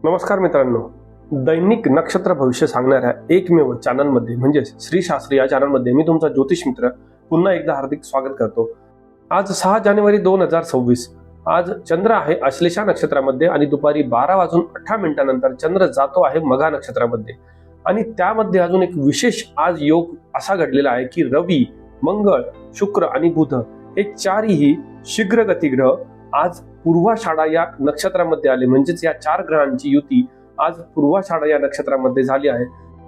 नमस्कार मित्रांनो, दैनिक नक्षत्र भविष्य सांगणाऱ्या एकमेव चॅनलमध्ये म्हणजेच श्री शास्त्री या चॅनलमध्ये मी तुमचा ज्योतिष मित्र पुन्हा एकदा हार्दिक स्वागत करतो। आज 6 जानेवारी 2026 आज चंद्र आहे आश्लेषा नक्षत्रामध्ये आणि दुपारी 12:18 नंतर चंद्र जातो आहे मघा नक्षत्रामध्ये। आणि त्यामध्ये अजून एक विशेष आज योग असा घडलेला आहे की रवी, मंगळ, शुक्र आणि बुध हे चारही शीघ्रगती ग्रह आज पूर्वाषाढा या नक्षत्रामध्ये आले, म्हणजेच या 4 ग्रहांची युती आज पूर्वाषाढा या नक्षत्रामध्ये झाली आहे।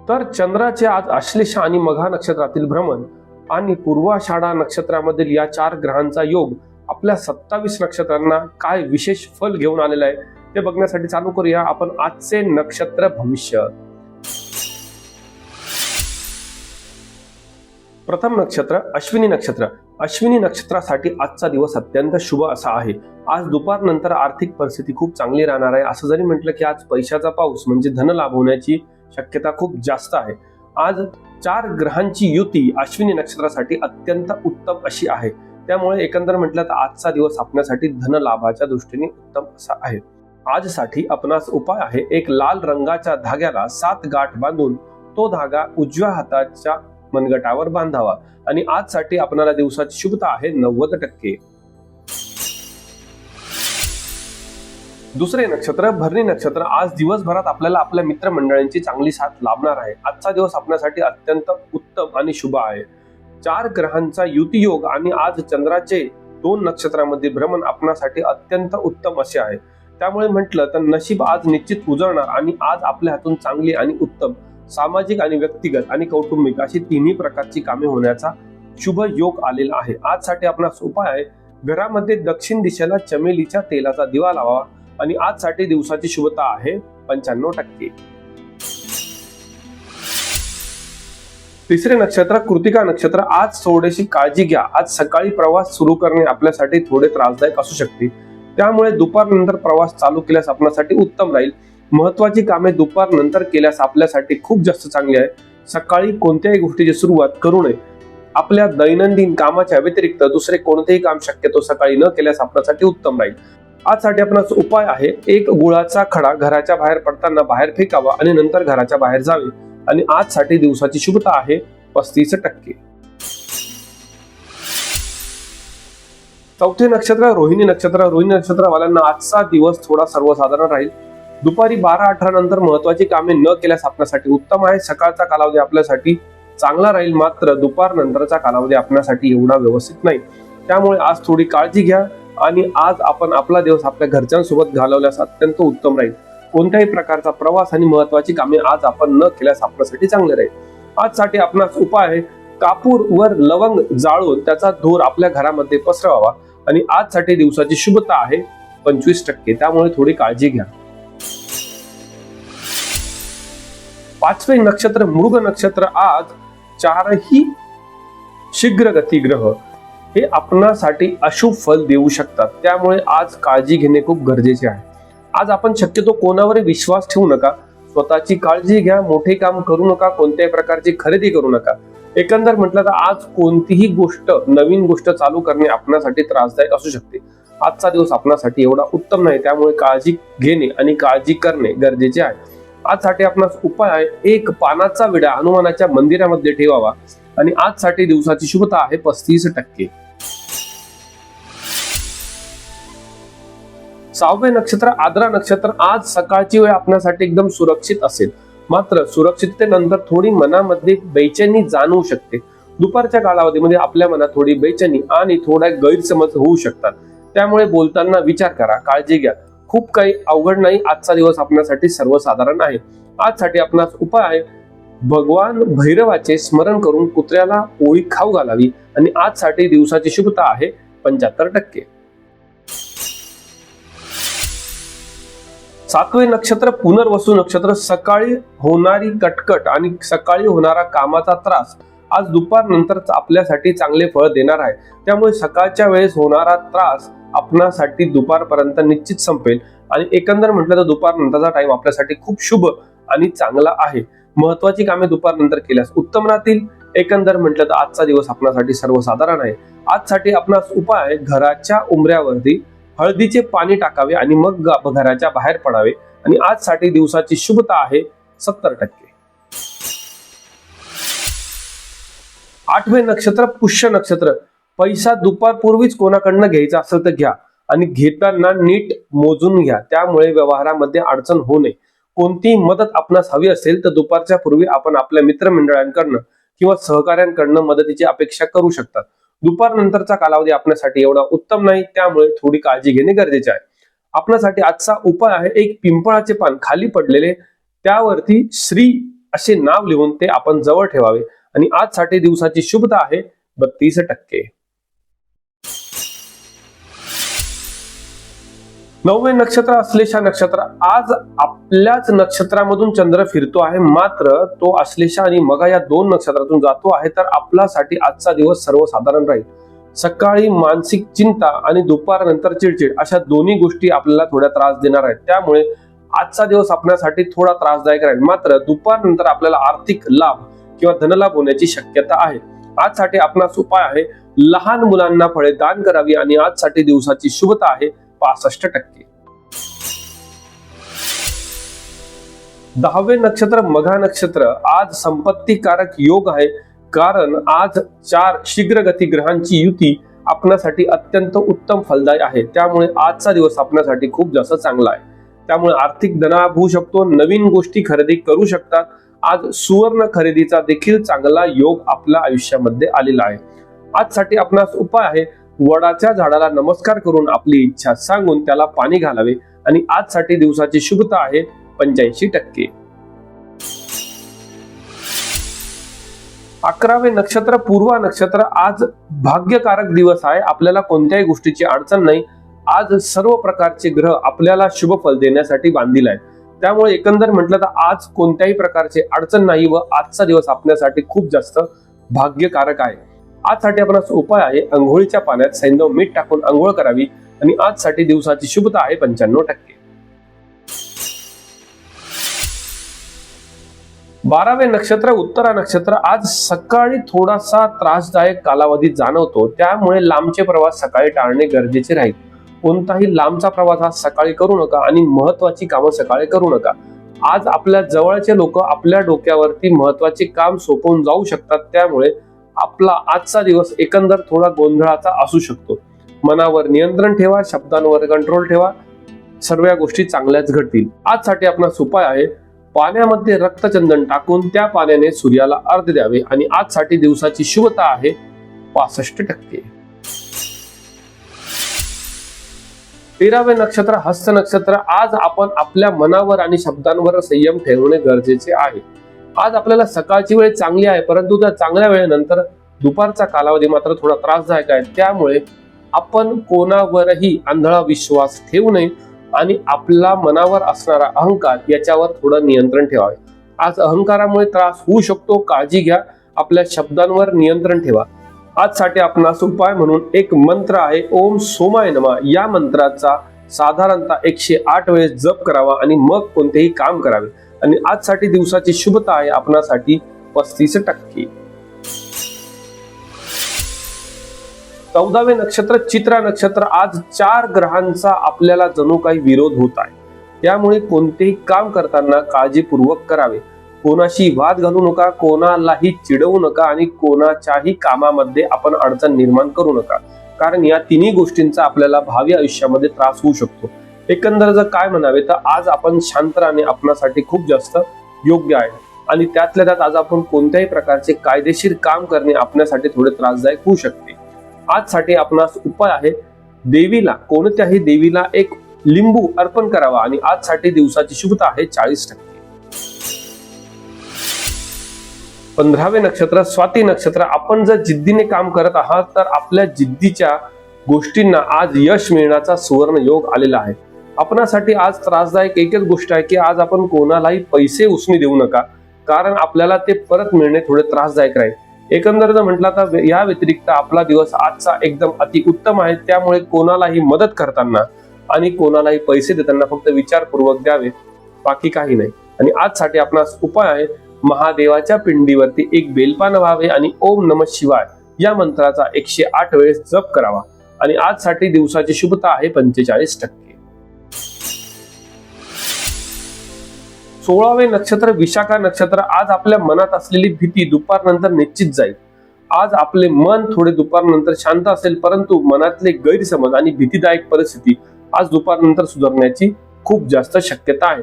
तर चंद्राचे आज आश्लेषा आणि मघा नक्षत्रातील भ्रमण आणि पूर्वाषाढा नक्षत्रामधील या 4 ग्रहांचा योग आपल्या 27 नक्षत्रांना काय विशेष फल घेऊन आलेला आहे ते बघण्यासाठी चालू करूया आपण आजचे नक्षत्र भविष्य। प्रथम नक्षत्र अश्विनी नक्षत्र। अश्विनी नक्षत्रासाठी आजचा दिवस अत्यंत शुभ असा आहे। आज दुपारनंतर आर्थिक परिस्थिती खूप चांगली राहणार आहे। असं जरी म्हटलं की आज पैशाचा पाऊस म्हणजे धन लाभ होण्याची शक्यता खूप जास्त आहे। आज 4 ग्रहांची युती अश्विनी नक्षत्रासाठी अत्यंत उत्तम अशी आहे। त्यामुळे एकंदर म्हटलं तर आजचा दिवस आपल्यासाठी धन लाभाच्या दृष्टीने उत्तम असा आहे। आजसाठी आपणास उपाय आहे, एक लाल रंगाच्या धाग्याला 7 गाठ बांधून तो धागा उजव्या हाताच्या मनगटावर बांधावा। आणि आजसाठी आपल्याला दिवसाची शुभता आहे 90%। दुसरे नक्षत्र भरणी नक्षत्र। आज दिवसभरात आपल्याला आपल्या मित्रमंडळींची चांगली साथ लाभणार आहे। आजचा दिवस आपल्यासाठी अत्यंत उत्तम आणि शुभ आहे। 4 ग्रहांचा युती योग आणि आज चंद्राचे 2 नक्षत्रामध्ये भ्रमण आपल्यासाठी अत्यंत उत्तम असे आहे। त्यामुळे म्हटलं तर नशीब आज निश्चित उजळणार आणि आज आपल्या हातून चांगली आणि उत्तम सामाजिक आणि व्यक्तिगत आणि कौटुंबिक अशी तिन्ही प्रकारची कामे होण्याचा शुभ योग आलेला आहे। आजसाठी आपणास उपाय आहे, घरामध्ये दक्षिण दिशेला चमेलीच्या तेलाचा दिवा लावावा आणि आजसाठी दिवसाची शुभता आहे 95%। तिसरे नक्षत्र कृतिका नक्षत्र। आज थोडीशी काळजी घ्या। आज सकाळी प्रवास सुरू करणे आपल्यासाठी थोडे त्रासदायक असू शकते, त्यामुळे दुपारनंतर प्रवास चालू केल्यास आपल्यासाठी उत्तम राहील। महत्वाची कामे दुपार नंतर केल्यास आपल्यासाठी खूप जास्त चांगली आहे। सकाळी कोणत्याही गोष्टीची सुरुवात करू नये। आपल्या दैनंदिन कामाच्या व्यतिरिक्त दुसरे कोणतेही काम शक्यतो सकाळी न केल्यास आपल्यासाठी उत्तम राहील। आजसाठी आपणास उपाय आहे, एक गुळाचा खडा घराच्या बाहेर पडताना बाहेर फेकावा आणि नंतर घराच्या बाहेर जावे। आणि आजसाठी दिवसाची शुभता आहे 35%। चौथे नक्षत्र रोहिणी नक्षत्र। रोहिणी नक्षत्रवाल्यांना आजचा दिवस थोडा सर्वसाधारण राहील। दुपारी 12:18 नंतर महत्वाची कामे न केल्यास आपल्यासाठी उत्तम आहे। सकाळचा कालावधी आपल्यासाठी चांगला राहील, मात्र दुपार नंतरचा कालावधी आपल्यासाठी एवढा व्यवस्थित नाही। त्यामुळे आज थोडी काळजी घ्या आणि आज आपण आपला दिवस आपल्या घरच्यांसोबत घालवल्यास अत्यंत उत्तम राहील। कोणत्याही प्रकारचा प्रवास आणि महत्वाची कामे आज आपण न केल्यास आपल्यासाठी चांगले राहील। आजसाठी आपणास उपाय आहे, कापूर वर लवंग जाळून त्याचा धूर आपल्या घरामध्ये पसरवावा आणि आजसाठी दिवसाची शुभता आहे 25%। त्यामुळे थोडी काळजी घ्या। 5वे नक्षत्र मृग नक्षत्र। आज 4ही शीघ्रगती ग्रह हे आपणासाठी अशुभ फल देऊ शकतात, त्यामुळे आज काळजी घेणे खूप गरजेचे आहे। आज आपण शक्यतो कोणावर विश्वास ठेवू नका। स्वतःची काळजी घ्या, मोठे काम करू नका, कोणत्याही प्रकारची खरेदी करू नका। एकंदर म्हटलं तर आज कोणतीही गोष्ट नवीन गोष्ट चालू करणे आपल्यासाठी त्रासदायक असू शकते। आजचा दिवस आपल्यासाठी एवढा उत्तम नाही, त्यामुळे काळजी घेणे आणि काळजी करणे गरजेचे आहे। आजसाठी आपणास उपाय आहे, एक पानाचा विडा हनुमानाच्या मंदिरामध्ये ठेवावा आणि आजसाठी दिवसाची शुभता आहे 35%। 6वे नक्षत्र आद्रा नक्षत्र। आज सकाळची वेळ आपल्यासाठी एकदम सुरक्षित असेल, मात्र सुरक्षिततेनंतर थोडी मनामध्ये बेचैनी जाणवू शकते। दुपारच्या कालावधीमध्ये आपल्या मनात थोडी बेचैनी आणि थोडा गैरसमज होऊ शकतात, त्यामुळे बोलताना विचार करा, काळजी घ्या। खूप काही अवघड नाही, आजचा दिवस आपल्यासाठी सर्वसाधारण आहे। आजसाठी आपणास उपाय आहे, भगवान भैरवाचे स्मरण करून कुत्र्याला पोळी खाऊ घालावी आणि आजसाठी दिवसाची शुभता आहे 75%। 7वे नक्षत्र पुनर्वसू नक्षत्र। सकाळी होणारी कटकट आणि सकाळी होणारा कामाचा त्रास आज दुपार नंतर आपल्यासाठी चांगले फळ देणार आहे। त्यामुळे सकाळच्या वेळेस होणारा त्रास आपणासाठी दुपारपर्यंत निश्चित संपेल आणि एकंदर म्हटलं तर दुपार नंतरचा टाइम आपल्यासाठी खूप शुभ आणि चांगला आहे। महत्वाची कामे दुपार नंतर केल्यास उत्तम राहतील। एकंदर म्हटलं तर आजचा दिवस आपल्यासाठी सर्वसाधारण आहे. आजसाठी आपणास उपाय आहे, घराच्या उंबऱ्यावरती हळदीचे पाणी टाकावे आणि मग घराच्या बाहेर पडावे. आणि आजसाठी दिवसाची शुभता आहे 70%. 8वे नक्षत्र पुष्य नक्षत्र. पैसा दुपारपूर्वीच कोणाकडनं घ्यायचा असेल तर घ्या आणि घेताना नीट मोजून घ्या, त्यामुळे व्यवहारामध्ये अडचण होऊ नये. कोणतीही मदत आपणास हवी असेल तर दुपारच्या पूर्वी आपण आपल्या मित्रमंडळांकडनं किंवा सहकाऱ्यांकडनं मदतीची अपेक्षा करू शकतात. दुपारनंतरचा कालावधी आपल्यासाठी एवढा उत्तम नाही, त्यामुळे थोडी काळजी घेणे गरजेचे आहे. आपल्यासाठी आजचा उपाय आहे, एक पिंपळाचे पान खाली पडलेले त्यावरती श्री असे नाव लिहून ते आपण जवळ ठेवावे. आणि आजसाठी दिवसाची शुभता आहे 32%. 9वे नक्षत्र अश्लेषा नक्षत्र. आज आपल्याच नक्षत्रामधून चंद्र फिरतो आहे, मात्र तो अश्लेषा आणि मघा या 2 नक्षत्रातून जातो आहे. तर आपल्यासाठी आजचा दिवस सर्वसाधारण राहील. सकाळी मानसिक चिंता आणि दुपारनंतर चिडचिड अशा दोन्ही गोष्टी आपल्याला थोड्या त्रास देणार आहेत, त्यामुळे आजचा दिवस आपल्यासाठी थोडा त्रासदायक राहील. मात्र दुपारनंतर आपल्याला आर्थिक लाभ किंवा धनलाभ होण्याची शक्यता आहे. आजसाठी आपणास उपाय आहे, लहान मुलांना फळे दान करावी आणि आजसाठी दिवसाची शुभता आहे 65%. 10वे नक्षत्र मघा नक्षत्र. आज संपत्तीकारक योग आहे, कारण आज 4 शीघ्रगती ग्रहांची युती आपल्यासाठी अत्यंत उत्तम फलदायी आहे. त्यामुळे आजचा दिवस आपल्यासाठी खूप जास्त चांगला आहे. त्यामुळे आर्थिक धनलाभ होऊ शकतो, नवीन गोष्टी खरेदी करू शकतात. आज सुवर्ण खरेदीचा देखील चांगला योग आपल्या आयुष्यामध्ये आलेला आहे. आजसाठी आपणास उपाय आहे, वडाच्या झाडाला नमस्कार करून आपली इच्छा सांगून त्याला पाणी घालावे. आणि आजसाठी दिवसाची शुभता आहे 85%. 11वे नक्षत्र पूर्वा नक्षत्र. आज भाग्यकारक दिवस आहे, आपल्याला कोणत्याही गोष्टीची अडचण नाही. आज सर्व प्रकारचे ग्रह आपल्याला शुभ फल देण्यासाठी बांधील आहे, त्यामुळे एकंदर म्हटलं तर आज कोणत्याही प्रकारचे अडचण नाही व आजचा दिवस आपल्यासाठी खूप जास्त भाग्यकारक आहे. आजसाठी आपणास उपाय आहे, अंघोळीच्या पाण्यात सैंधव मीठ टाकून अंघोळ करावी. आणि आजसाठी दिवसाची शुभता आहे 95%. 12वे नक्षत्र उत्तरा नक्षत्र. आज सकाळी थोडासा त्रासदायक कालावधी जाणवतो, त्यामुळे लांबचे प्रवास सकाळी टाळणे गरजेचे राहील. कोणताही लांबचा प्रवास आज सकाळी करू नका आणि महत्वाची कामं सकाळी करू नका. आज आपल्या जवळचे लोक आपल्या डोक्यावरती महत्वाचे काम सोपवून जाऊ शकतात, त्यामुळे आपला आजचा दिवस एकंदर थोडा गोंधळाचा असू शकतो. मनावर नियंत्रण ठेवा, शब्दांवर कंट्रोल ठेवा, सर्व गोष्टी चांगल्याच घडतील. आजसाठी आपणास उपाय आहे, पाण्यामध्ये रक्तचंदन टाकून त्या पाण्याने सूर्याला अर्घ्य द्यावे. आणि आजसाठी दिवसाची शुभता आहे 65%. 13वे नक्षत्र हस्त नक्षत्र. आज आपण आपल्या मनावर आणि शब्दांवर संयम ठेवणे गरजेचे आहे. आज आपल्याला सकाळची वेळ चांगली आहे, परंतु त्या चांगल्या वेळेनंतर दुपारचा कालावधी मात्र थोडा त्रासदायक आहे. त्यामुळे आपण कोणावरही आंधळा विश्वास ठेवू नये आणि आपला मनावर असणारा अहंकार याच्यावर थोडं नियंत्रण ठेवावे. आज अहंकारामुळे त्रास होऊ शकतो, काळजी घ्या. आपल्या शब्दांवर नियंत्रण ठेवा. आजसाठी आपणास उपाय म्हणून एक मंत्र आहे, ओम सोमाय नमः. या मंत्राचा साधारणतः 108 वेळेस जप करावा आणि मग कोणतेही काम करावे. आणि आजसाठी दिवसाची शुभता आहे आपणासाठी 35%. 14वे नक्षत्र चित्रा नक्षत्र. आज 4 ग्रहांचा आपल्याला जणू काही विरोध होत आहे, त्यामुळे कोणतेही काम करताना काळजीपूर्वक करावे. कोणाशी वाद घालू नका, कोणालाही चिडवू नका आणि कोणाच्याही कामामध्ये आपण अडचण निर्माण करू नका, कारण या तिन्ही गोष्टींचा आपल्याला भावी आयुष्यामध्ये त्रास होऊ शकतो. एकंदर जर काय म्हणावे तर आज आपण शांत राहणे आपल्यासाठी खूप जास्त योग्य आहे. आणि त्यातल्या त्यात आज आपण कोणत्याही प्रकारचे कायदेशीर काम करणे आपल्यासाठी थोडे त्रासदायक होऊ शकते. आजसाठी आपणास उपाय आहे, देवीला कोणत्याही देवीला एक लिंबू अर्पण करावा. आणि आजसाठी दिवसाची शुभता आहे 40%. 15वे नक्षत्र स्वाती नक्षत्र. आपण जर जिद्दीने काम करत आहात तर आपल्या जिद्दीच्या गोष्टींना आज यश मिळण्याचा सुवर्ण योग आलेला आहे. आपणासाठी आज त्रासदायक एकच गोष्ट आहे की आज आपण कोणालाही पैसे उसने देऊ नका, कारण आपल्याला ते परत मिळणे थोडे त्रासदायक राहील. एकंदर जर म्हटलं तर या व्यतिरिक्त आपला दिवस आजचा एकदम अति उत्तम आहे. त्यामुळे कोणालाही मदत करताना आणि कोणालाही पैसे देताना फक्त विचारपूर्वक द्यावे, बाकी काही नाही. आणि आजसाठी आपणास उपाय आहे, महादेवाच्या पिंडीवरती एक बेलपान व्हावे आणि ओम नमः शिवाय या मंत्राचा 108 वेळेस जप करावा. आणि आजसाठी दिवसाची शुभता आहे 45%. 16वे नक्षत्र विशाखा नक्षत्र. आज आपल्या मनात असलेली भीती दुपारनंतर निश्चित जाईल. आज आपले मन थोडे दुपारनंतर शांत असेल, परंतु मनातले गैरसमज आणि भीतीदायक परिस्थिती आज दुपारनंतर सुधारण्याची खूप जास्त शक्यता आहे.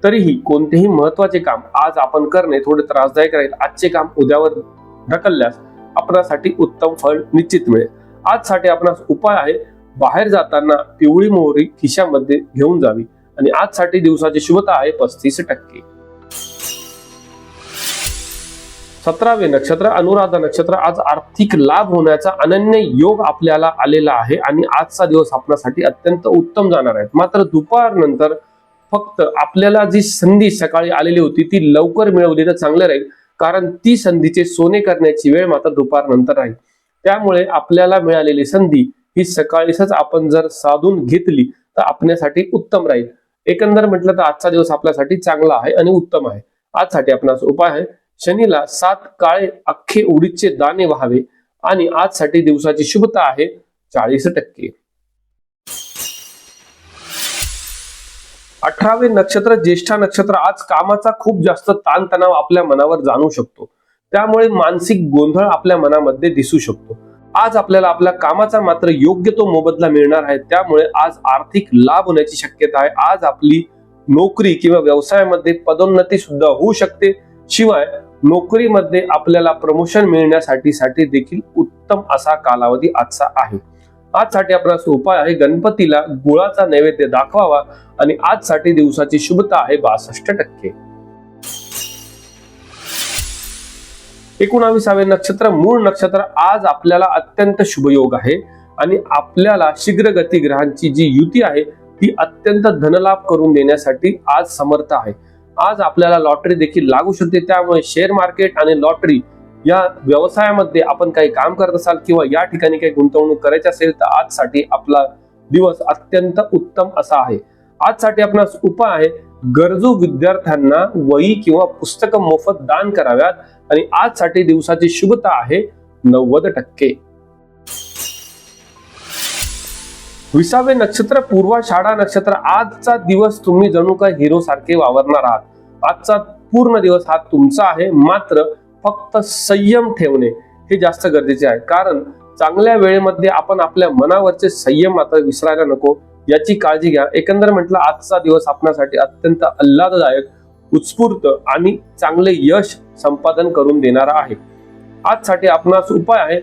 तरीही कोणतेही महत्वाचे काम आज आपण करणे थोडे त्रासदायक राहील. आजचे काम उद्यावर ढकलल्यास आपणासाठी उत्तम फळ निश्चित मिळेल. आजसाठी आपणास उपाय आहे, बाहेर जाताना पिवळी मोहरी खिशामध्ये घेऊन जावी. आणि आजसाठी दिवसाची शुभता आहे 35%. 17वे नक्षत्र अनुराधा नक्षत्र. आज आर्थिक लाभ होण्याचा अनन्य योग आपल्याला आलेला आहे आणि आजचा दिवस आपल्यासाठी अत्यंत उत्तम जाणार आहे. मात्र दुपारनंतर फक्त आपल्याला जी संधी सकाळी आलेली होती ती लवकर मिळवली तर चांगलं राहील, कारण ती संधीचे सोने करण्याची वेळ मात्र दुपारनंतर राहील. त्यामुळे आपल्याला मिळालेली संधी ही सकाळीच आपण जर साधून घेतली तर आपल्यासाठी उत्तम राहील. एकंदर म्हटलं तर आजचा दिवस आपल्यासाठी चांगला आहे आणि उत्तम आहे. आजसाठी आपणास उपाय आहे, शनीला 7 काळे अख्खे उडीदचे दाणे व्हावे. आणि आजसाठी दिवसाची शुभता आहे 40%. 18वे नक्षत्र ज्येष्ठा नक्षत्र. आज कामाचा खूप जास्त ताणतणाव आपल्या मनावर जाणवू शकतो, त्यामुळे मानसिक गोंधळ आपल्या मनामध्ये दिसू शकतो. आज आपल्याला आपल्या कामाचा मात्र योग्य तो मोबदला मिळणार आहे, त्यामुळे आज आर्थिक लाभ होण्याची शक्यता आहे. आज आपली नोकरी किंवा व्यवसायामध्ये पदोन्नती सुद्धा होऊ शकते. शिवाय नोकरीमध्ये आपल्याला प्रमोशन मिळण्यासाठी देखील उत्तम असा कालावधी आजचा आहे. आजसाठी आपला उपाय आहे, गणपतीला गुळाचा नैवेद्य दाखवावा. आणि आजसाठी दिवसाची शुभता आहे 62%. 19वे नक्षत्र मूळ नक्षत्र. आज आपल्याला अत्यंत शुभयोग आहे आणि आपल्याला शीघ्रगती ग्रहांची जी युती आहे ती अत्यंत धनलाभ करून देण्यासाठी आज समर्थ आहे. आज आपल्याला लॉटरी देखील लागू शकते, त्यामुळे शेअर मार्केट आणि लॉटरी या व्यवसायामध्ये आपण काही काम करत असाल किंवा या ठिकाणी काही गुंतवणूक करायची असेल तर आजसाठी आपला दिवस अत्यंत उत्तम असा आहे. आजसाठी आपणास उपाय आहे, गरजू विद्यार्थ्यांना वही किंवा पुस्तकं मोफत दान कराव्यात. आणि आजसाठी दिवसाची शुभता आहे 90%. 20वे नक्षत्र पूर्वाषाढा नक्षत्र. आजचा दिवस तुम्ही जणू काय हिरो सारखे वावरणार आहात. आजचा पूर्ण दिवस हा तुमचा आहे, मात्र फक्त संयम ठेवणे हे जास्त गरजेचे आहे. कारण चांगल्या वेळेमध्ये आपण आपल्या मनावरचे संयम मात्र विसरायला नको, याची काळजी घ्या. एकंदर म्हटलं आजचा दिवस आपल्यासाठी अत्यंत आल्हाददायक, उत्स्फूर्त आणि चांगले यश संपादन करून देणारा आहे. आजसाठी आपणास उपाय आहे,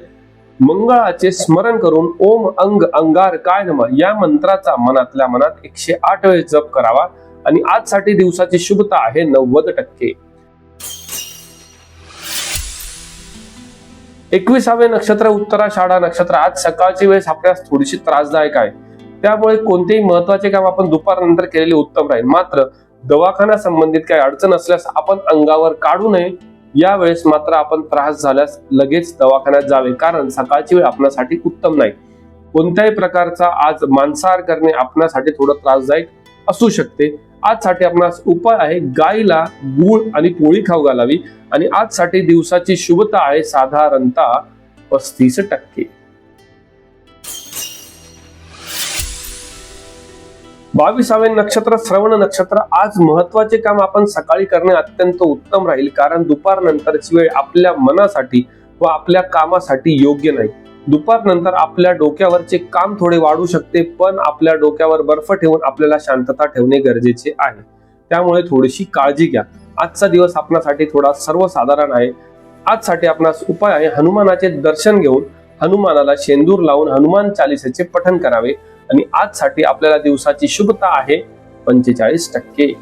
मंगळाचे स्मरण करून ओम अंग अंगार काय नमः या मंत्राचा मनातल्या मनात 108 वेळेस जप करावा. आणि आजसाठी दिवसाची शुभता आहे 90%. 21वे नक्षत्र उत्तराषाढा नक्षत्र. आज सकाळची वेळ आपल्यास थोडीशी त्रासदायक आहे, त्यामुळे कोणतेही महत्वाचे काम आपण दुपारनंतर केलेले उत्तम राहील. मात्र दवाखाना संबंधित काही अडचण असल्यास आपण अंगावर काढू नये. यावेळेस मात्र आपण त्रास झाल्यास लगेच दवाखान्यात जावे, कारण सकाळची वेळ आपल्यासाठी उत्तम नाही. कोणत्याही प्रकारचा आज मांसाहार करणे आपल्यासाठी थोडं त्रासदायक असू शकते. आजसाठी आपणास उपाय आहे, गाईला गूळ आणि पोळी खाऊ घालावी. आणि आजसाठी दिवसाची शुभता आहे साधारणतः 35%. 22वे नक्षत्र श्रवण नक्षत्र. आज महत्वाचे काम आपण सकाळी करणे अत्यंत उत्तम राहील, कारण दुपारनंतरची वेळ आपल्या मनासाठी व आपल्या कामासाठी योग्य नाही. दुपारनंतर आपल्या डोक्यावरचे काम थोडे वाढू शकते, पण आपल्या डोक्यावर बर्फ ठेवून आपल्याला शांतता ठेवणे गरजेचे आहे. त्यामुळे थोडीशी काळजी घ्या. आजचा दिवस आपल्यासाठी थोडा सर्वसाधारण आहे. आजसाठी आपणास उपाय आहे, हनुमानाचे दर्शन घेऊन हनुमानाला शेंदूर लावून हनुमान चालीसाचे पठण करावे. आणि आजसाठी आपल्याला दिवसाची शुभता आहे 45%.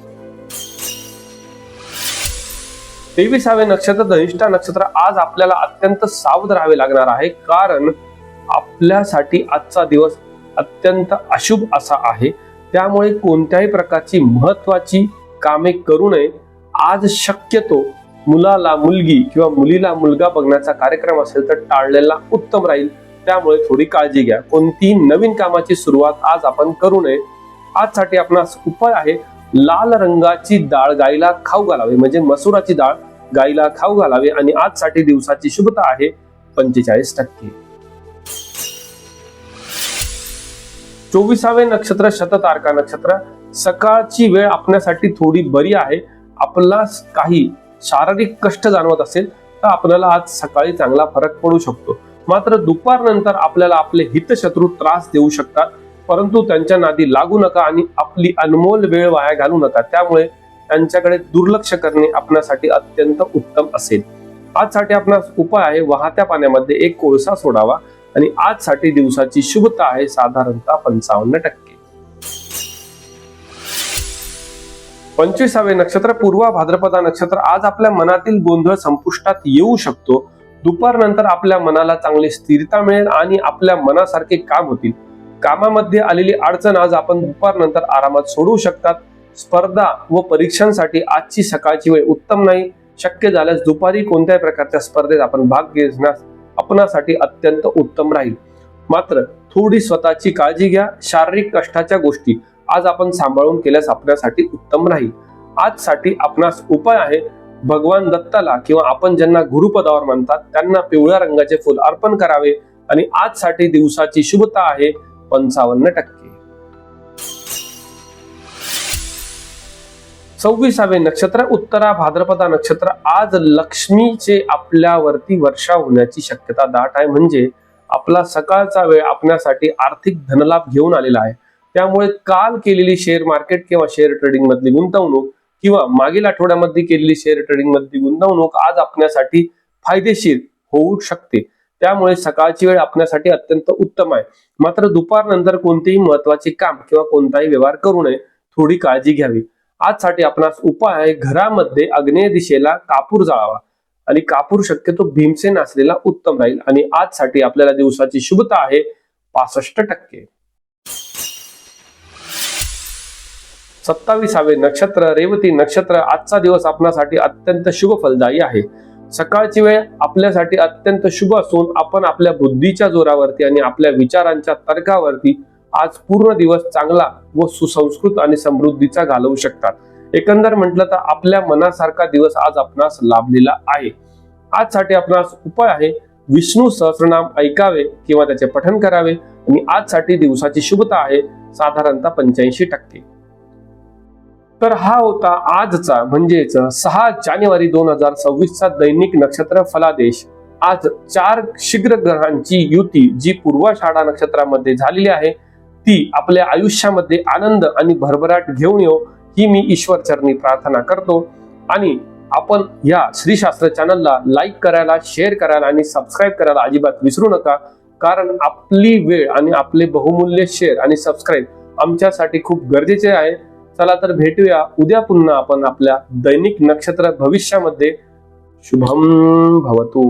23वे नक्षत्र धनिष्ठा नक्षत्र. आज आपल्याला अत्यंत सावध राहावे लागणार आहे, कारण आपल्यासाठी आजचा दिवस अत्यंत अशुभ असा आहे. त्यामुळे कोणत्याही प्रकारची महत्वाची कामे करू नये. आज शक्यतो मुलाला मुलगी किंवा मुलीला मुलगा बघण्याचा कार्यक्रम असेल तर टाळलेला उत्तम राहील. त्यामुळे थोडी काळजी घ्या. कोणती नवीन कामाची सुरुवात आज आपण करू नये. आजसाठी आपणास उपाय आहे, लाल रंगाची डाळ गाईला खाऊ घालावी, म्हणजे मसुराची डाळ. गाईला खाऊ घालावे आणि आजसाठी दिवसाची शुभता आहे 45%. 24वे नक्षत्र शततारका नक्षत्र. सकाळची वेळ आपल्यासाठी थोडी बरी आहे. आपला काही शारीरिक कष्ट जाणवत असेल तर आपल्याला आज सकाळी चांगला फरक पडू शकतो. मात्र दुपारनंतर आपल्याला आपले हितशत्रू त्रास देऊ शकतात, परंतु त्यांच्या नादी लागू नका आणि आपली अनमोल वेळ वाया घालू नका. त्यामुळे त्यांच्याकडे दुर्लक्ष करणे आपल्यासाठी अत्यंत उत्तम असेल. आजसाठी आपणास उपाय आहे वाहत्या पाण्यामध्ये एक कोळसा सोडावा आणि आजसाठी दिवसाची शुभता आहे साधारणतः 55%. 25वे नक्षत्र पूर्वा भाद्रपदा नक्षत्र. आज आपल्या मनातील गोंधळ संपुष्टात येऊ शकतो. दुपारनंतर आपल्या मनाला चांगली स्थिरता मिळेल आणि आपल्या मनासारखे काम होतील. कामामध्ये आलेली अडचण आज आपण दुपारनंतर आरामात सोडवू शकतात. स्पर्धा व परीक्षांसाठी आजची सकाळची वेळ उत्तम नाही. शक्य झाल्यास दुपारी कोणत्याही प्रकारच्या स्पर्धेत आपण भाग घेण्यास आपणासाठी अत्यंत उत्तम राहील. मात्र थोडी स्वतःची काळजी घ्या. शारीरिक कष्टाच्या गोष्टी आज आपण सांभाळून केल्यास आपल्यासाठी उत्तम राहील. आजसाठी आपणास उपाय आहे भगवान दत्ताला किंवा आपण ज्यांना गुरुपदावर मानतात त्यांना पिवळ्या रंगाचे फूल अर्पण करावे आणि आजसाठी दिवसाची शुभता आहे 55%. 26वे नक्षत्र उत्तरा भाद्रपदा नक्षत्र. आज लक्ष्मीचे आपल्यावरती वर्षा होण्याची शक्यता दाट आहे. म्हणजे आपला सकाळचा वेळ आपल्यासाठी आर्थिक धनलाभ घेऊन आलेला आहे. त्यामुळे काल केलेली शेअर मार्केट किंवा शेअर ट्रेडिंग मधली गुंतवणूक किंवा मागील आठवड्यामध्ये केलेली शेअर ट्रेडिंग मधली गुंतवणूक आज आपल्यासाठी फायदेशीर होऊ शकते. त्यामुळे सकाळची वेळ आपल्यासाठी अत्यंत उत्तम आहे. मात्र दुपारनंतर कोणतेही महत्वाचे काम किंवा कोणताही व्यवहार करू नये. थोडी काळजी घ्यावी. आजसाठी आपणास उपाय आहे घरामध्ये आग्नेय दिशेला कापूर जाळावा आणि कापूर शक्यतो भीमसेन असलेला उत्तम राहील. आणि आजसाठी आपल्याला दिवसाची शुभता आहे 65%. 27वे नक्षत्र रेवती नक्षत्र. आजचा दिवस आपल्यासाठी अत्यंत शुभ फलदायी आहे. सकाळची वेळ आपल्यासाठी अत्यंत शुभ असून आपण आपल्या बुद्धीच्या जोरावरती आणि आपल्या विचारांच्या तर्कावरती आज पूर्ण दिवस चांगला व सुसंस्कृत आणि समृद्धीचा घालवू शकतात. एकंदर म्हटलं तर आपल्या मनासारखा दिवस आज आपणास लाभलेला आहे. आजसाठी आपणास उपाय आहे विष्णू सहस्रनाम ऐकावे किंवा त्याचे पठण करावे आणि आजसाठी दिवसाची शुभता आहे साधारणतः 85%. तर हा होता आजचा म्हणजेच 6 जानेवारी 2026 दैनिक नक्षत्र फलादेश. आज 4 शीघ्र ग्रहांची युती जी पूर्वाषाढा नक्षत्रामध्ये झालेली आहे ती आपल्या आयुष्यामध्ये आनंद आणि भरभराट घेऊन येऊ ही मी ईश्वर चरणी प्रार्थना करतो. आणि आपण या श्रीशास्त्र चॅनलला लाईक करायला, शेअर करायला आणि सबस्क्राईब करायला अजिबात विसरू नका. कारण आपली वेळ आणि आपले बहुमूल्य शेअर आणि सबस्क्राईब आमच्यासाठी खूप गरजेचे आहे. चला तर भेटूया उद्या पुन्हा आपण आपल्या दैनिक नक्षत्र भविष्यामध्ये. शुभम भवतु.